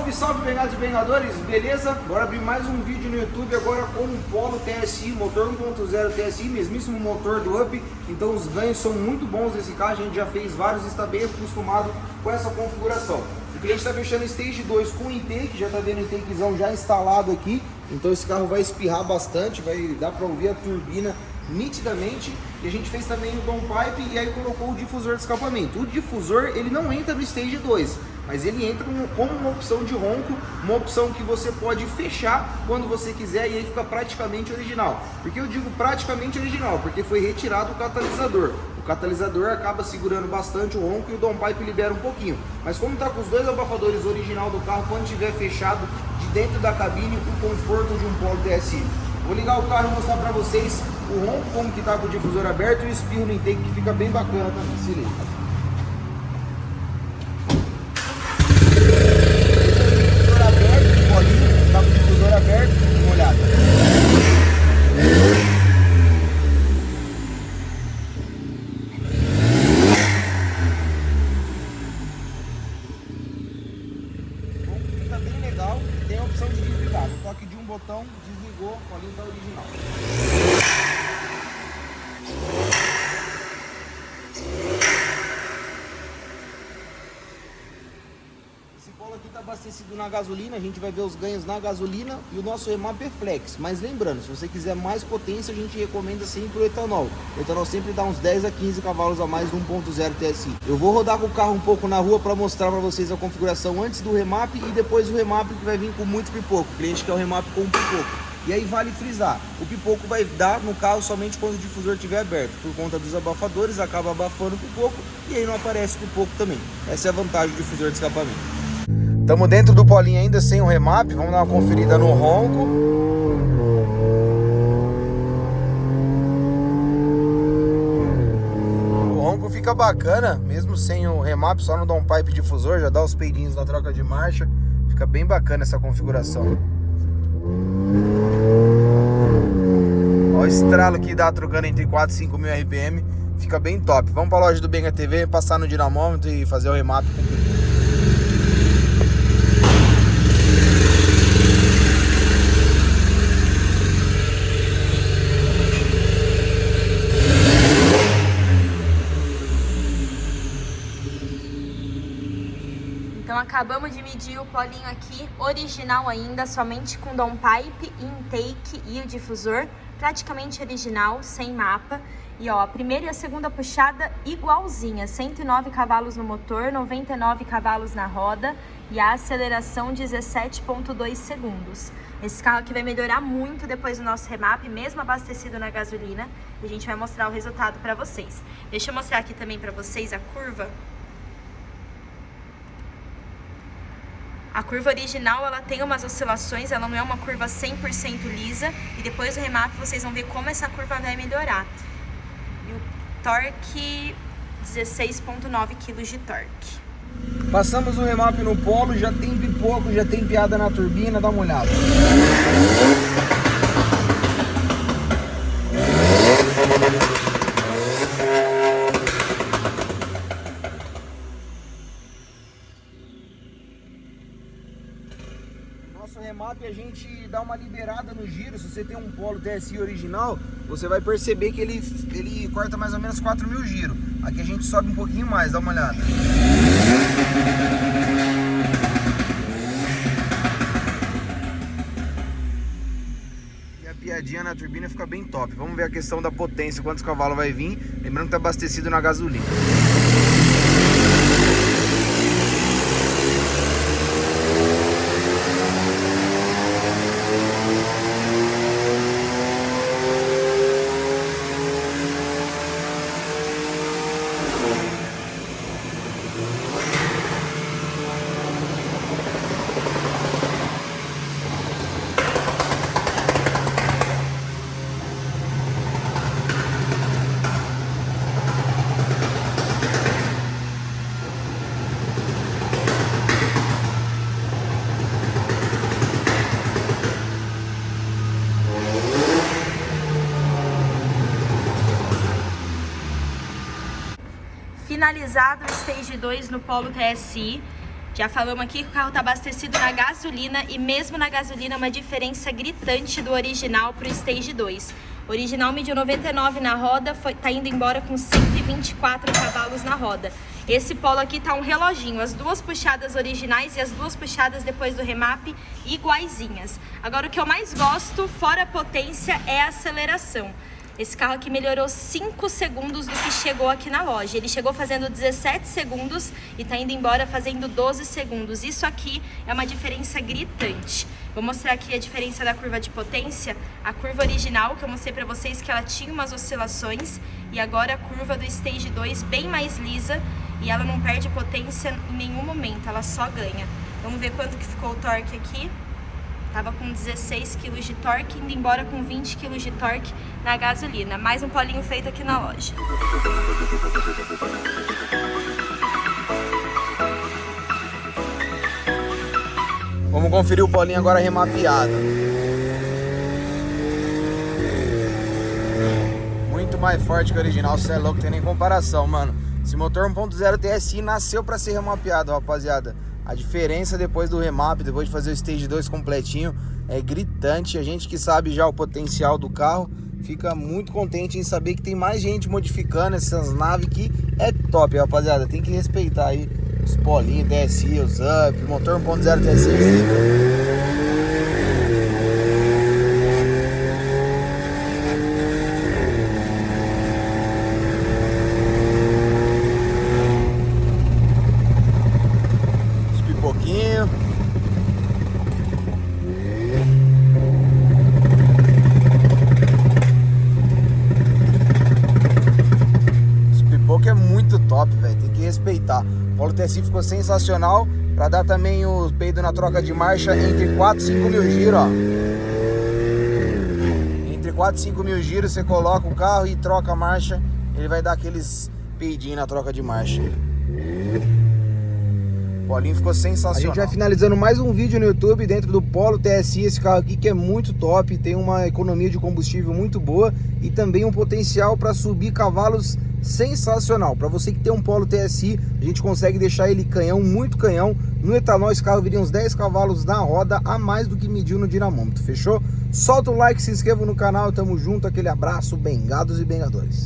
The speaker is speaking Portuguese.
Salve, salve, bengados e bengadores, beleza? Bora abrir mais um vídeo no YouTube agora com um Polo TSI, motor 1.0 TSI, mesmíssimo motor do Up. Então os ganhos são muito bons desse carro, a gente já fez vários e está bem acostumado com essa configuração. O cliente está fechando Stage 2 com intake, já está vendo o intakezão já instalado aqui. Então esse carro vai espirrar bastante, vai dar para ouvir a turbina nitidamente. E a gente fez também o downpipe e aí colocou o difusor de escapamento. O difusor ele não entra no Stage 2, mas ele entra como uma opção de ronco, uma opção que você pode fechar quando você quiser e aí fica praticamente original. Por que eu digo praticamente original? Porque foi retirado o catalisador. O catalisador acaba segurando bastante o ronco e o downpipe libera um pouquinho. Mas como está com os dois abafadores original do carro, quando estiver fechado de dentro da cabine, o conforto de um Polo TSI. Vou ligar o carro e mostrar para vocês o ronco como que tá com o difusor aberto e o espirro no intake que fica bem bacana também. Se liga. Difusor aberto, de bolinho, tá com o difusor aberto, dá uma olhada. O ronco fica bem legal, tem a opção de desligar. No toque de um botão, desligou, o bolinho tá original. Esse Polo aqui está abastecido na gasolina, a gente vai ver os ganhos na gasolina e o nosso remap é flex. Mas lembrando, se você quiser mais potência, a gente recomenda sempre o etanol. O etanol sempre dá uns 10 a 15 cavalos a mais do 1.0 TSI. Eu vou rodar com o carro um pouco na rua para mostrar para vocês a configuração antes do remap e depois o remap que vai vir com muito pipoco. O cliente quer o remap com um pipoco. E aí vale frisar, o pipoco vai dar no carro somente quando o difusor estiver aberto. Por conta dos abafadores, acaba abafando o pipoco e aí não aparece o pipoco também. Essa é a vantagem do difusor de escapamento. Estamos dentro do Polinho ainda sem o remap, vamos dar uma conferida no ronco. O ronco fica bacana, mesmo sem o remap, só no downpipe difusor, já dá os peidinhos na troca de marcha. Fica bem bacana essa configuração. Olha o estralo que dá trocando entre 4 e 5 mil RPM, fica bem top. Vamos para a loja do Benga TV, passar no dinamômetro e fazer o remap com o Então acabamos de medir o Polinho aqui, original ainda, somente com downpipe, intake e o difusor, praticamente original, sem mapa. E ó, a primeira e a segunda puxada igualzinha, 109 cavalos no motor, 99 cavalos na roda e a aceleração 17,2 segundos. Esse carro aqui vai melhorar muito depois do nosso remap, mesmo abastecido na gasolina, e a gente vai mostrar o resultado para vocês. Deixa eu mostrar aqui também para vocês a curva. A curva original, ela tem umas oscilações, ela não é uma curva 100% lisa. E depois do remap vocês vão ver como essa curva vai melhorar. E o torque, 16,9 kg de torque. Passamos o remap no Polo, já tem pipoco, já tem piada na turbina, dá uma olhada. Nosso remap a gente dá uma liberada no giro. Se você tem um Polo TSI original, você vai perceber que ele corta mais ou menos 4 mil giros. Aqui a gente sobe um pouquinho mais, dá uma olhada. E a piadinha na turbina fica bem top. Vamos ver a questão da potência, quantos cavalos vai vir. Lembrando que está abastecido na gasolina. Finalizado o Stage 2 no Polo TSI. Já falamos aqui que o carro tá abastecido na gasolina e mesmo na gasolina uma diferença gritante do original pro Stage 2. O original mediu 99 na roda, tá indo embora com 124 cavalos na roda. Esse Polo aqui tá um reloginho, as duas puxadas originais e as duas puxadas depois do remap iguaizinhas. Agora o que eu mais gosto, fora a potência, é a aceleração. Esse carro aqui melhorou 5 segundos do que chegou aqui na loja. Ele chegou fazendo 17 segundos e tá indo embora fazendo 12 segundos. Isso aqui é uma diferença gritante. Vou mostrar aqui a diferença da curva de potência. A curva original, que eu mostrei pra vocês que ela tinha umas oscilações. E agora a curva do Stage 2 bem mais lisa. E ela não perde potência em nenhum momento, ela só ganha. Vamos ver quanto que ficou o torque aqui. Tava com 16 kg de torque, indo embora com 20 kg de torque na gasolina. Mais um polinho feito aqui na loja. Vamos conferir o polinho agora remapeado. Muito mais forte que o original, você é louco, tem nem comparação, mano. Esse motor 1.0 TSI nasceu para ser remapeado, rapaziada. A diferença depois do remap, depois de fazer o Stage 2 completinho, é gritante. A gente que sabe já o potencial do carro fica muito contente em saber que tem mais gente modificando essas naves que é top, rapaziada. Tem que respeitar aí os polinhos TSI, os up, motor 1.0 TSI. Que é muito top, velho, tem que respeitar. O Polo TSI ficou sensacional, para dar também o peido na troca de marcha entre 4 e 5 mil giros, ó. Entre 4 e 5 mil giros você coloca o carro e troca a marcha, ele vai dar aqueles peidinhos na troca de marcha. O Polinho ficou sensacional. A gente vai finalizando mais um vídeo no YouTube dentro do Polo TSI, esse carro aqui que é muito top, tem uma economia de combustível muito boa e também um potencial para subir cavalos sensacional. Para você que tem um Polo TSI, a gente consegue deixar ele canhão, muito canhão. No etanol esse carro viria uns 10 cavalos na roda a mais do que mediu no dinamômetro, fechou? Solta o like, se inscreva no canal, tamo junto, aquele abraço, bengados e bengadores.